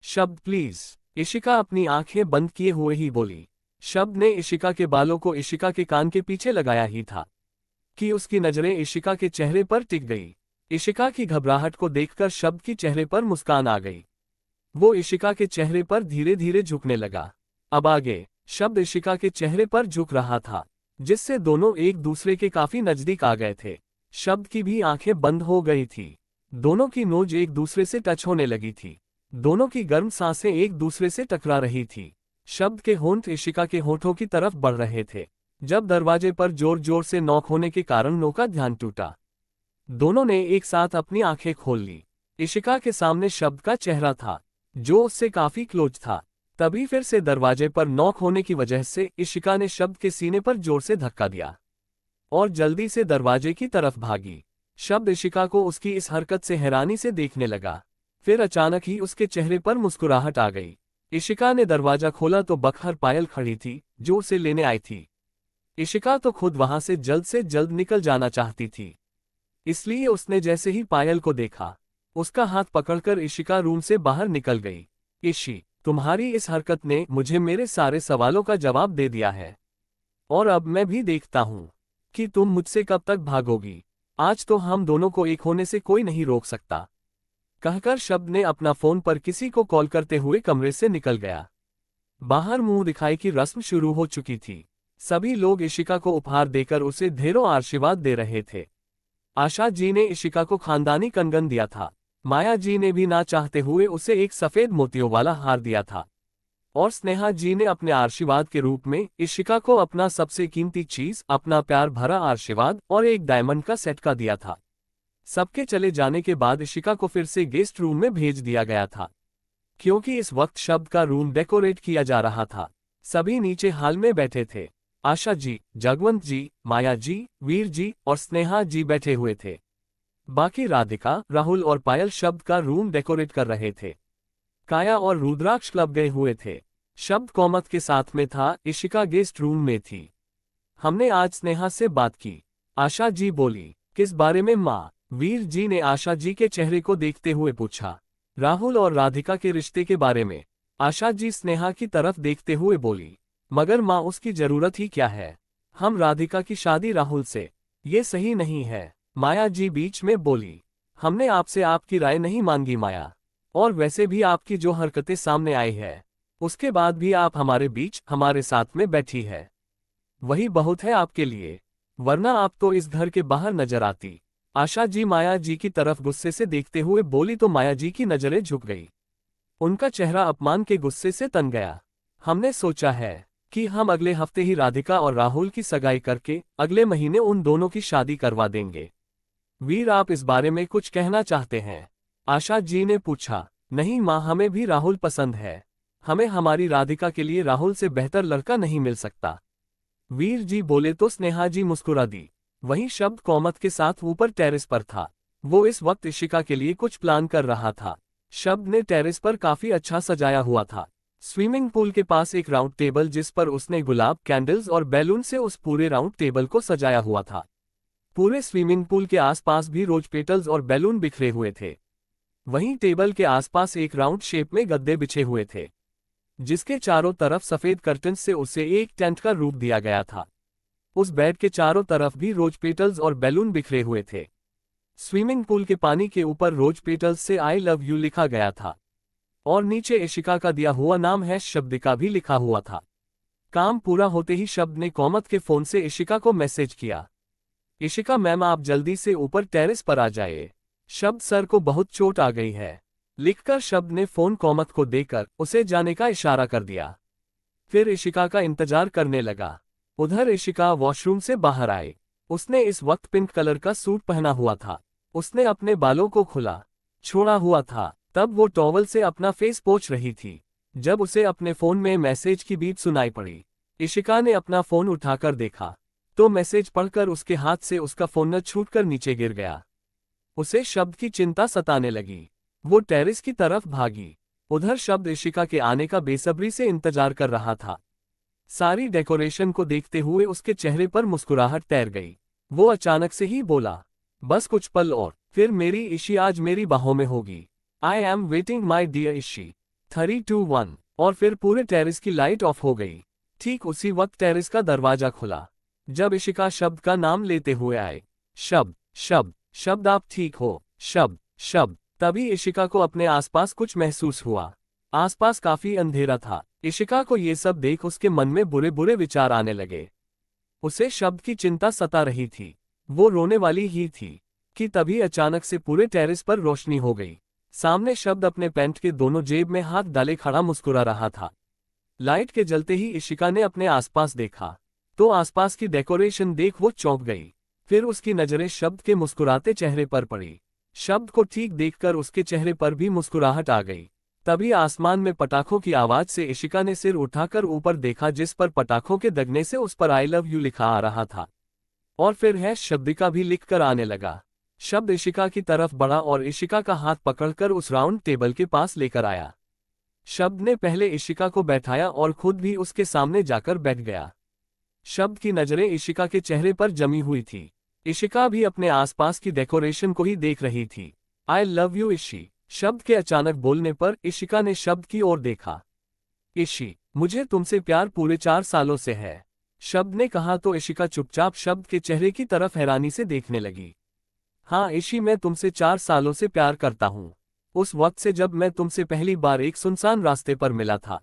शब्द प्लीज। इशिका अपनी आंखें बंद किए हुए ही बोली। शब्द ने इशिका के बालों को इशिका के कान के पीछे लगाया ही था कि उसकी नजरें इशिका के चेहरे पर टिक गई। इशिका की घबराहट को देखकर शब्द की चेहरे पर मुस्कान आ गई। वो इशिका के चेहरे पर धीरे धीरे झुकने लगा। अब आगे शब्द इशिका के चेहरे पर झुक रहा था, जिससे दोनों एक दूसरे के काफी नजदीक आ गए थे। शब्द की भी आंखें बंद हो गई थी। दोनों की नोज एक दूसरे से टच होने लगी थी। दोनों की गर्म सांसें एक दूसरे से टकरा रही थी। शब्द के होंठ इशिका के होठों की तरफ बढ़ रहे थे। जब दरवाजे पर जोर जोर से नॉक होने के कारण नो का ध्यान टूटा। दोनों ने एक साथ अपनी आंखें खोल ली। इशिका के सामने शब्द का चेहरा था, जो उससे काफी क्लोज था। तभी फिर से दरवाजे पर नॉक होने की वजह से इशिका ने शब्द के सीने पर जोर से धक्का दिया और जल्दी से दरवाजे की तरफ भागी। शब्द इशिका को उसकी इस हरकत से हैरानी से देखने लगा। फिर अचानक ही उसके चेहरे पर मुस्कुराहट आ गई। इशिका ने दरवाजा खोला तो बकहर पायल खड़ी थी, जो उसे लेने आई थी। इशिका तो खुद वहां से जल्द निकल जाना चाहती थी, इसलिए उसने जैसे ही पायल को देखा, उसका हाथ पकड़कर इशिका रूम से बाहर निकल गई। इशी, तुम्हारी इस हरकत ने मुझे मेरे सारे सवालों का जवाब दे दिया है, और अब मैं भी देखता हूं कि तुम मुझसे कब तक भागोगी। आज तो हम दोनों को एक होने से कोई नहीं रोक सकता, कहकर शब्द ने अपना फोन पर किसी को कॉल करते हुए कमरे से निकल गया। बाहर मुंह दिखाई की रस्म शुरू हो चुकी थी। सभी लोग इशिका को उपहार देकर उसे ढेरों आशीर्वाद दे रहे थे। आशा जी ने इशिका को खानदानी कंगन दिया था। माया जी ने भी ना चाहते हुए उसे एक सफेद मोतियों वाला हार दिया था, और स्नेहा जी ने अपने आशीर्वाद के रूप में इशिका को अपना सबसे कीमती चीज, अपना प्यार भरा आशीर्वाद और एक डायमंड का सेट का दिया था। सबके चले जाने के बाद इशिका को फिर से गेस्ट रूम में भेज दिया गया था, क्योंकि इस वक्त शब्द का रूम डेकोरेट किया जा रहा था। सभी नीचे हाल में बैठे थे। आशा जी, जगवंत जी, माया जी, वीर जी और स्नेहा जी बैठे हुए थे। बाकी राधिका, राहुल और पायल शब्द का रूम डेकोरेट कर रहे थे। काया और रुद्राक्ष क्लब गए हुए थे। शब्द कोमत के साथ में था। इशिका गेस्ट रूम में थी। हमने आज स्नेहा से बात की, आशा जी बोली। किस बारे में माँ? वीर जी ने आशा जी के चेहरे को देखते हुए पूछा। राहुल और राधिका के रिश्ते के बारे में, आशा जी स्नेहा की तरफ देखते हुए बोली। मगर माँ, उसकी जरूरत ही क्या है? हम राधिका की शादी राहुल से, ये सही नहीं है। माया जी बीच में बोली। हमने आपसे आपकी राय नहीं मांगी माया, और वैसे भी आपकी जो हरकतें सामने आई है, उसके बाद भी आप हमारे बीच हमारे साथ में बैठी है, वही बहुत है आपके लिए, वरना आप तो इस घर के बाहर नजर आती। आशा जी माया जी की तरफ गुस्से से देखते हुए बोली तो माया जी की नजरें झुक गई। उनका चेहरा अपमान के गुस्से से तन गया। हमने सोचा है कि हम अगले हफ्ते ही राधिका और राहुल की सगाई करके अगले महीने उन दोनों की शादी करवा देंगे। वीर, आप इस बारे में कुछ कहना चाहते हैं? आशा जी ने पूछा। नहीं माँ, हमें भी राहुल पसंद है। हमें हमारी राधिका के लिए राहुल से बेहतर लड़का नहीं मिल सकता। वीर जी बोले तो स्नेहा जी मुस्कुरा दी। वहीं शब्द कोमत के साथ ऊपर टेरेस पर था। वो इस वक्त इशिका के लिए कुछ प्लान कर रहा था। शब्द ने टेरेस पर काफी अच्छा सजाया हुआ था। स्विमिंग पूल के पास एक राउंड टेबल, जिस पर उसने गुलाब, कैंडल्स और बैलून से उस पूरे राउंड टेबल को सजाया हुआ था। पूरे स्विमिंग पूल के आसपास भी रोज पेटल्स और बैलून बिखरे हुए थे। वहीं टेबल के आसपास एक राउंड शेप में गद्दे बिछे हुए थे, जिसके चारों तरफ सफेद कर्टन से उसे एक टेंट का रूप दिया गया था। उस बेड के चारों तरफ भी रोज पेटल्स और बैलून बिखरे हुए थे। स्विमिंग पूल के पानी के ऊपर रोज पेटल्स से आई लव यू लिखा गया था, और नीचे इशिका का दिया हुआ नाम है शब्दिका भी लिखा हुआ था। काम पूरा होते ही शब्द ने कोमत के फोन से इशिका को मैसेज किया। इशिका मैम, आप जल्दी से ऊपर टेरेस पर आ जाइए। शब्द सर को बहुत चोट आ गई है, लिखकर शब्द ने फोन कोमत को देकर उसे जाने का इशारा कर दिया। फिर इशिका का इंतजार करने लगा। उधर इशिका वॉशरूम से बाहर आई। उसने इस वक्त पिंक कलर का सूट पहना हुआ था। उसने अपने बालों को खुला छोड़ा हुआ था। तब वो टॉवल से अपना फेस पोंछ रही थी, जब उसे अपने फोन में मैसेज की बीप सुनाई पड़ी। इशिका ने अपना फोन उठाकर देखा तो मैसेज पढ़कर उसके हाथ से उसका फोन न छूटकर नीचे गिर गया। उसे शब्द की चिंता सताने लगी। वो टेरेस की तरफ भागी। उधर शब्द इशिका के आने का बेसब्री से इंतजार कर रहा था। सारी डेकोरेशन को देखते हुए उसके चेहरे पर मुस्कुराहट तैर गई। वो अचानक से ही बोला, बस कुछ पल और, फिर मेरी इशी आज मेरी बाहों में होगी। I am waiting my dear Ishi. 3 2 1 और फिर पूरे टेरेस की लाइट ऑफ हो गई। ठीक उसी वक्त टेरेस का दरवाजा खुला। जब इशिका शब्द का नाम लेते हुए आए, शब्द शब्द शब्द आप ठीक हो, शब्द शब्द। तभी इशिका को अपने आसपास कुछ महसूस हुआ। आसपास काफी अंधेरा था। इशिका को ये सब देख उसके मन में बुरे बुरे विचार आने लगे। उसे शब्द की चिंता सता रही थी। वो रोने वाली ही थी कि तभी अचानक से पूरे टेरेस पर रोशनी हो गई। सामने शब्द अपने पैंट के दोनों जेब में हाथ डाले खड़ा मुस्कुरा रहा था। लाइट के जलते ही इशिका ने अपने आसपास देखा तो आसपास की डेकोरेशन देख वो चौंक गई। फिर उसकी नजरें शब्द के मुस्कुराते चेहरे पर पड़ी। शब्द को ठीक देखकर उसके चेहरे पर भी मुस्कुराहट आ गई। तभी आसमान में पटाखों की आवाज से इशिका ने सिर उठाकर ऊपर देखा, जिस पर पटाखों के दगने से उस पर आई लव यू लिखा आ रहा था और फिर है शब्दिका भी लिखकर आने लगा। शब्द इशिका की तरफ बढ़ा और इशिका का हाथ पकड़कर उस राउंड टेबल के पास लेकर आया। शब्द ने पहले इशिका को बैठाया और खुद भी उसके सामने जाकर बैठ गया। शब्द की नजरें इशिका के चेहरे पर जमी हुई थी। इशिका भी अपने आसपास की डेकोरेशन को ही देख रही थी। I love you Ishi. शब्द के अचानक बोलने पर इशिका ने शब्द की ओर देखा। इशी, मुझे तुमसे प्यार पूरे 4 सालों से है, शब्द ने कहा तो इशिका चुपचाप शब्द के चेहरे की तरफ हैरानी से देखने लगी। हाँ इशी, मैं तुमसे 4 सालों से प्यार करता हूँ। उस वक्त से जब मैं तुमसे पहली बार एक सुनसान रास्ते पर मिला था,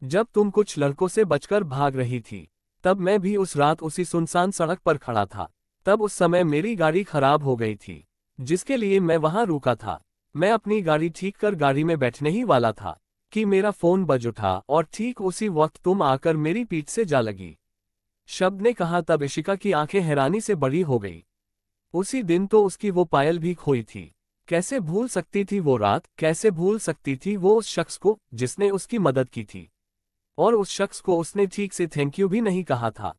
जब तुम कुछ लड़कों से बचकर भाग रही थी, तब मैं भी उस रात उसी सुनसान सड़क पर खड़ा था। तब उस समय मेरी गाड़ी खराब हो गई थी, जिसके लिए मैं वहां रुका था। मैं अपनी गाड़ी ठीक कर गाड़ी में बैठने ही वाला था कि मेरा फोन बज उठा और ठीक उसी वक्त तुम आकर मेरी पीठ से जा लगी, शब्द ने कहा। तब इशिका की आंखें हैरानी से बड़ी हो गई। उसी दिन तो उसकी वो पायल भी खोई थी। कैसे भूल सकती थी वो रात, कैसे भूल सकती थी वो उस शख्स को जिसने उसकी मदद की थी, और उस शख्स को उसने ठीक से थैंक यू भी नहीं कहा था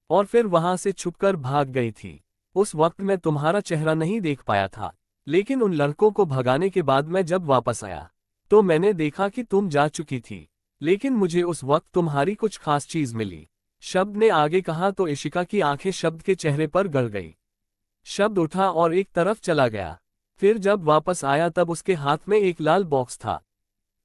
और फिर वहां से छुपकर भाग गई थी। उस वक्त मैं तुम्हारा चेहरा नहीं देख पाया था, लेकिन उन लड़कों को भगाने के बाद मैं जब वापस आया तो मैंने देखा कि तुम जा चुकी थी, लेकिन मुझे उस वक्त तुम्हारी कुछ खास चीज मिली, शब्द ने आगे कहा तो इशिका की आंखें शब्द के चेहरे पर गड़ गई। शब्द उठा और एक तरफ चला गया। फिर जब वापस आया तब उसके हाथ में एक लाल बॉक्स था।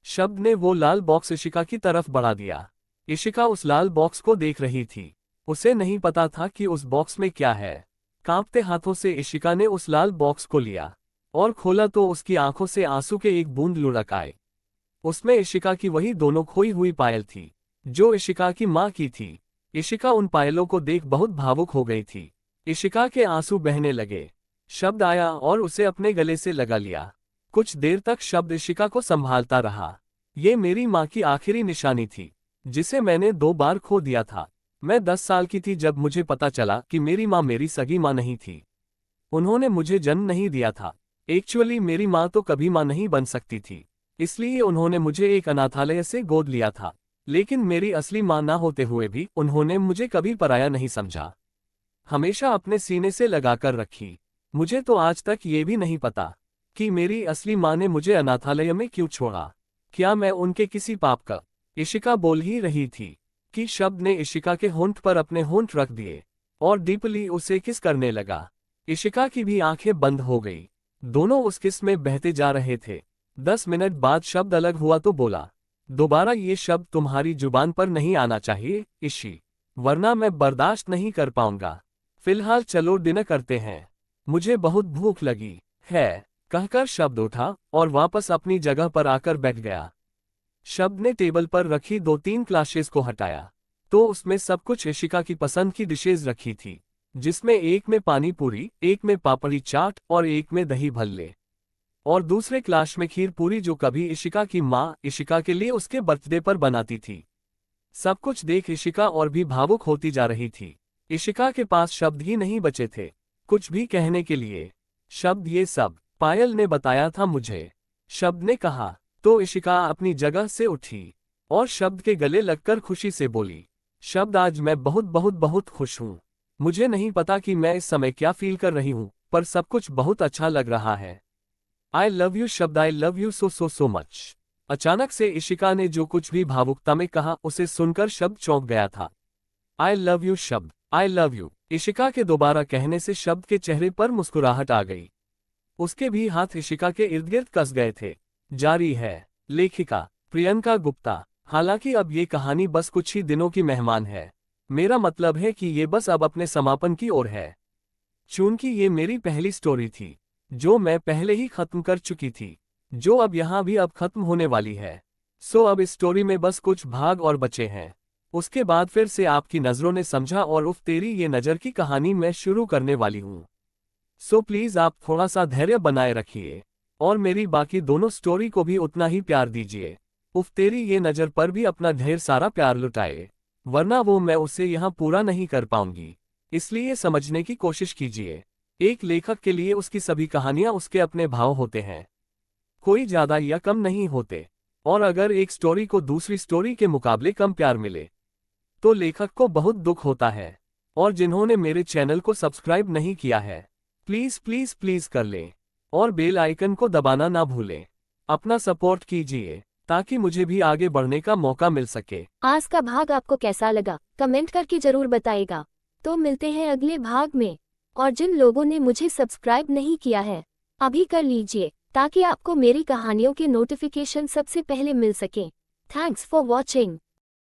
शब्द ने वो लाल बॉक्स इशिका की तरफ बढ़ा दिया। इशिका उस लाल बॉक्स को देख रही थी। उसे नहीं पता था कि उस बॉक्स में क्या है। कांपते हाथों से इशिका ने उस लाल बॉक्स को लिया और खोला तो उसकी आंखों से आंसू के एक बूंद लुढ़क आए। उसमें इशिका की वही दोनों खोई हुई पायल थी जो इशिका की मां की थी। इशिका उन पायलों को देख बहुत भावुक हो गई थी। इशिका के आंसू बहने लगे। शब्द आया और उसे अपने गले से लगा लिया। कुछ देर तक शब्द इशिका को संभालता रहा। ये मेरी मां की आखिरी निशानी थी, जिसे मैंने 2 बार खो दिया था। मैं 10 साल की थी जब मुझे पता चला कि मेरी मां मेरी सगी मां नहीं थी। उन्होंने मुझे जन्म नहीं दिया था। एक्चुअली मेरी मां तो कभी मां नहीं बन सकती थी, इसलिए उन्होंने मुझे एक अनाथालय से गोद लिया था। लेकिन मेरी असली मां ना होते हुए भी उन्होंने मुझे कभी पराया नहीं समझा, हमेशा अपने सीने से लगाकर रखी। मुझे तो आज तक ये भी नहीं पता कि मेरी असली मां ने मुझे अनाथालय में क्यों छोड़ा। क्या मैं उनके किसी पाप का? इशिका बोल ही रही थी कि शब्द ने इशिका के होंठ पर अपने होंठ रख दिए और डीपली उसे किस करने लगा। इशिका की भी आंखें बंद हो गई। दोनों उस किस में बहते जा रहे थे। 10 मिनट बाद शब्द अलग हुआ तो बोला, दोबारा ये शब्द तुम्हारी जुबान पर नहीं आना चाहिए इशी, वरना मैं बर्दाश्त नहीं कर पाऊंगा। फिलहाल चलो डिनर करते हैं, मुझे बहुत भूख लगी है, कहकर शब्द उठा और वापस अपनी जगह पर आकर बैठ गया। शब्द ने टेबल पर रखी 2-3 ग्लासेस को हटाया तो उसमें सब कुछ इशिका की पसंद की डिशेज रखी थी, जिसमें एक में पानी पूरी, एक में पापड़ी चाट और एक में दही भल्ले, और दूसरे क्लास में खीर पूरी जो कभी इशिका की मां इशिका के लिए उसके बर्थडे पर बनाती थी। सब कुछ देख इशिका और भी भावुक होती जा रही थी। इशिका के पास शब्द ही नहीं बचे थे कुछ भी कहने के लिए। शब्द ये सब पायल ने बताया था मुझे, शब्द ने कहा तो इशिका अपनी जगह से उठी और शब्द के गले लगकर खुशी से बोली, शब्द आज मैं बहुत बहुत बहुत खुश हूँ। मुझे नहीं पता कि मैं इस समय क्या फील कर रही हूँ, पर सब कुछ बहुत अच्छा लग रहा है। आई लव यू शब्द, आई love you so so so much. अचानक से इशिका ने जो कुछ भी भावुकता में कहा उसे सुनकर शब्द चौंक गया था। आई लव यू शब्द, आई लव यू। इशिका के दोबारा कहने से शब्द के चेहरे पर मुस्कुराहट आ गई। उसके भी हाथ इशिका के इर्द गिर्द कस गए थे। जारी है। लेखिका प्रियंका गुप्ता। हालांकि अब ये कहानी बस कुछ ही दिनों की मेहमान है। मेरा मतलब है कि ये बस अब अपने समापन की ओर है। चूंकि ये मेरी पहली स्टोरी थी, जो मैं पहले ही खत्म कर चुकी थी, जो अब यहाँ भी अब खत्म होने वाली है। सो अब इस स्टोरी में बस कुछ भाग और बचे हैं। उसके बाद फिर से आपकी नज़रों ने समझा और उफ तेरी ये नज़र की कहानी मैं शुरू करने वाली हूँ। सो प्लीज़ आप थोड़ा सा धैर्य बनाए रखिए और मेरी बाकी दोनों स्टोरी को भी उतना ही प्यार दीजिए। उफ तेरी ये नज़र पर भी अपना ढेर सारा प्यार लुटाए, वरना वो मैं उसे यहाँ पूरा नहीं कर पाऊंगी। इसलिए समझने की कोशिश कीजिए। एक लेखक के लिए उसकी सभी कहानियां उसके अपने भाव होते हैं, कोई ज़्यादा या कम नहीं होते। और अगर एक स्टोरी को दूसरी स्टोरी के मुकाबले कम प्यार मिले तो लेखक को बहुत दुख होता है। और जिन्होंने मेरे चैनल को सब्सक्राइब नहीं किया है, प्लीज़ प्लीज़ प्लीज़ कर लें और बेल आइकन को दबाना ना भूलें। अपना सपोर्ट कीजिए ताकि मुझे भी आगे बढ़ने का मौका मिल सके। आज का भाग आपको कैसा लगा कमेंट करके जरूर बताइएगा। तो मिलते हैं अगले भाग में। और जिन लोगों ने मुझे सब्सक्राइब नहीं किया है, अभी कर लीजिए ताकि आपको मेरी कहानियों के नोटिफिकेशन सबसे पहले मिल सके। Thanks for watching.